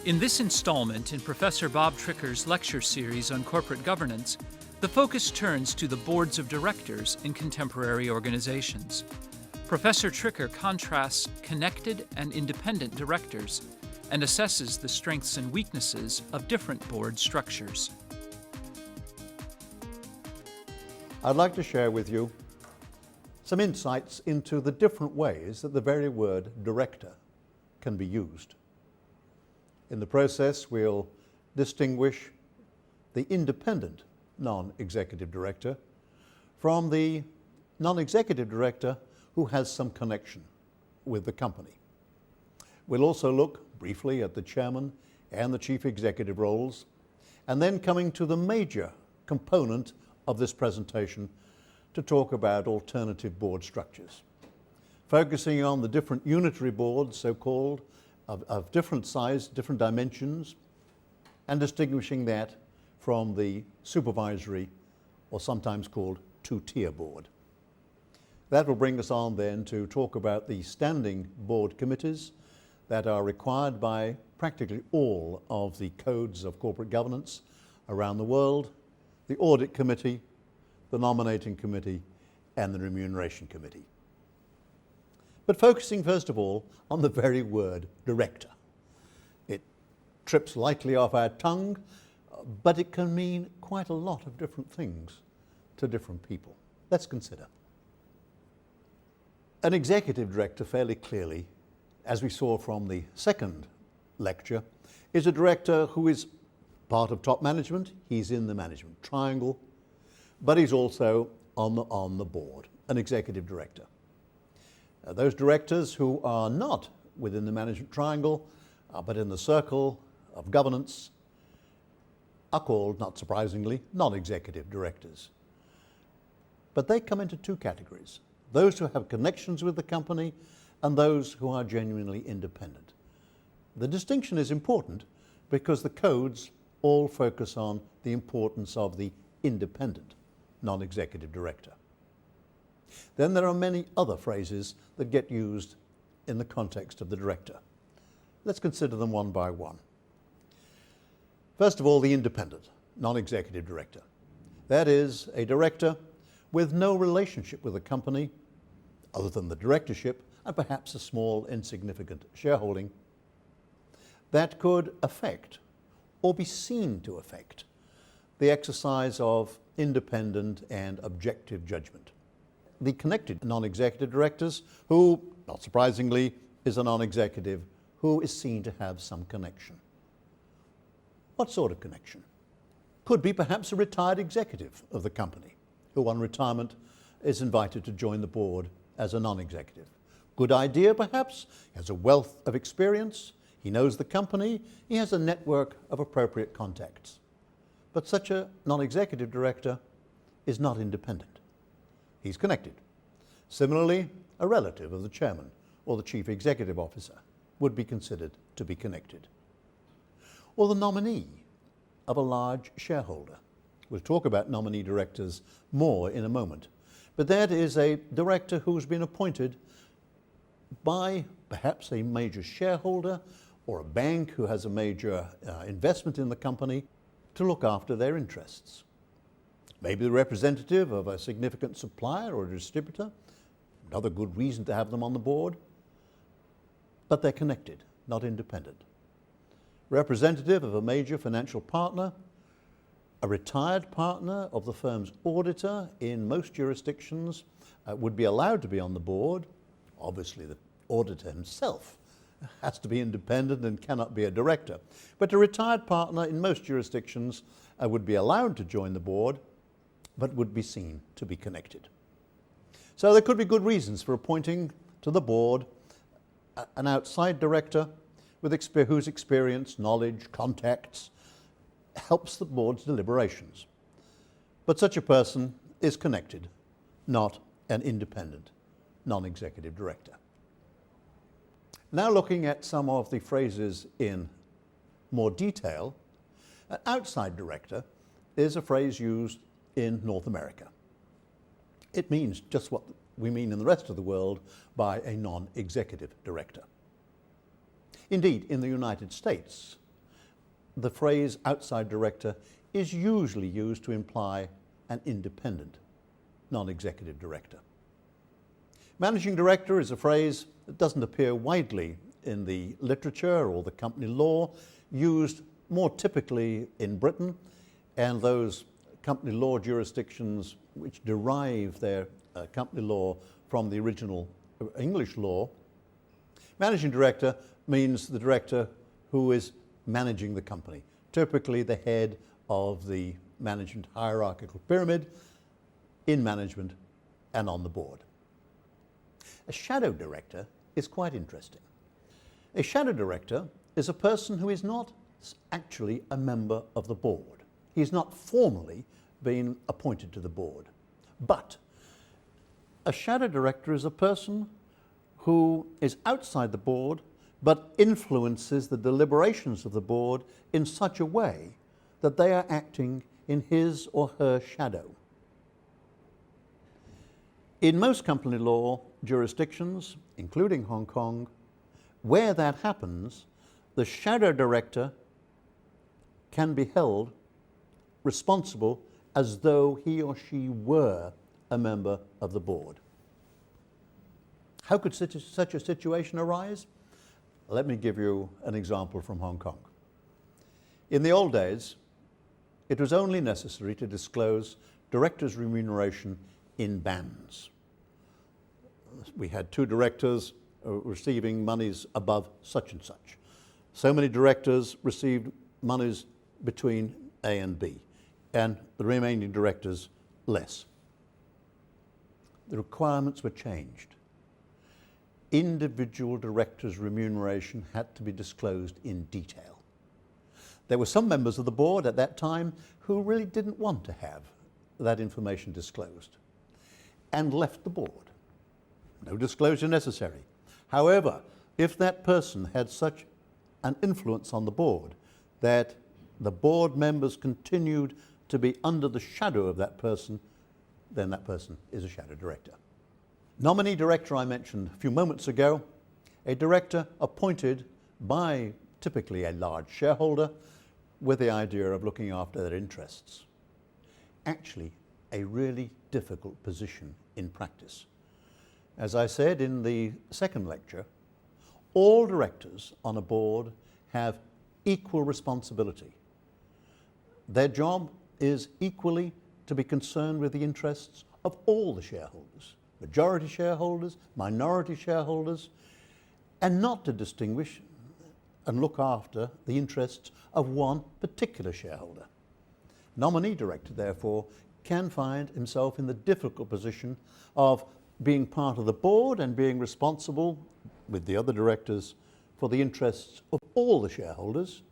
In this installment in Professor Bob Tricker's lecture series on corporate governance, the focus turns to the boards of directors in contemporary organizations. Professor Tricker contrasts connected and independent directors and assesses the strengths and weaknesses of different board structures. I'd like to share with you some insights into the different ways that the very word director can be used. In the process, we'll distinguish the independent non-executive director from the non-executive director who has some connection with the company. We'll also look briefly at the chairman and the chief executive roles, and then coming to the major component of this presentation to talk about alternative board structures, focusing on the different unitary boards, so-called, of different size, different dimensions, and distinguishing that from the supervisory, or sometimes called two-tier board. That will bring us on then to talk about the standing board committees that are required by practically all of the codes of corporate governance around the world, the audit committee, the nominating committee, and the remuneration committee. But focusing first of all on the very word director. It trips lightly off our tongue, but it can mean quite a lot of different things to different people. Let's consider. An executive director, fairly clearly, as we saw from the second lecture, is a director who is part of top management. He's in the management triangle, but he's also on the board, an executive director. Those directors who are not within the management triangle, but in the circle of governance, are called, not surprisingly, non-executive directors. But they come into two categories: those who have connections with the company and those who are genuinely independent. The distinction is important because the codes all focus on the importance of the independent non-executive director. Then there are many other phrases that get used in the context of the director. Let's consider them one by one. First of all, the independent non-executive director. That is a director with no relationship with the company other than the directorship and perhaps a small insignificant shareholding that could affect or be seen to affect the exercise of independent and objective judgment. The connected non-executive directors, who, not surprisingly, is a non-executive who is seen to have some connection. What sort of connection? Could be perhaps a retired executive of the company who on retirement is invited to join the board as a non-executive. Good idea perhaps, he has a wealth of experience, he knows the company, he has a network of appropriate contacts. But such a non-executive director is not independent. He's connected. Similarly, a relative of the chairman or the chief executive officer would be considered to be connected. Or the nominee of a large shareholder. We'll talk about nominee directors more in a moment. But that is a director who's been appointed by perhaps a major shareholder or a bank who has a major investment in the company to look after their interests. Maybe the representative of a significant supplier or distributor, another good reason to have them on the board, but they're connected, not independent. Representative of a major financial partner, a retired partner of the firm's auditor in most jurisdictions would be allowed to be on the board. Obviously, the auditor himself has to be independent and cannot be a director. But a retired partner in most jurisdictions would be allowed to join the board, but would be seen to be connected. So there could be good reasons for appointing to the board an outside director with whose experience, knowledge, contacts helps the board's deliberations. But such a person is connected, not an independent non-executive director. Now looking at some of the phrases in more detail, an outside director is a phrase used in North America. It means just what we mean in the rest of the world by a non-executive director. Indeed, in the United States, the phrase outside director is usually used to imply an independent, non-executive director. Managing director is a phrase that doesn't appear widely in the literature or the company law, used more typically in Britain and those company law jurisdictions which derive their company law from the original English law. Managing director means the director who is managing the company, typically the head of the management hierarchical pyramid in management and on the board. A shadow director is quite interesting. A shadow director is a person who is not actually a member of the board. He's not formally been appointed to the board. But a shadow director is a person who is outside the board but influences the deliberations of the board in such a way that they are acting in his or her shadow. In most company law jurisdictions, including Hong Kong, where that happens, the shadow director can be held responsible as though he or she were a member of the board. How could such a situation arise? Let me give you an example from Hong Kong. In the old days, it was only necessary to disclose directors' remuneration in bands. We had 2 directors receiving monies above such and such. So many directors received monies between A and B, and the remaining directors less. The requirements were changed. Individual directors' remuneration had to be disclosed in detail. There were some members of the board at that time who really didn't want to have that information disclosed and left the board. No disclosure necessary. However, if that person had such an influence on the board that the board members continued to be under the shadow of that person, then that person is a shadow director. Nominee director I mentioned a few moments ago, a director appointed by typically a large shareholder with the idea of looking after their interests. Actually, a really difficult position in practice. As I said in the second lecture, all directors on a board have equal responsibility. Their job is equally to be concerned with the interests of all the shareholders, majority shareholders, minority shareholders, and not to distinguish and look after the interests of one particular shareholder. Nominee director, therefore, can find himself in the difficult position of being part of the board and being responsible with the other directors for the interests of all the shareholders,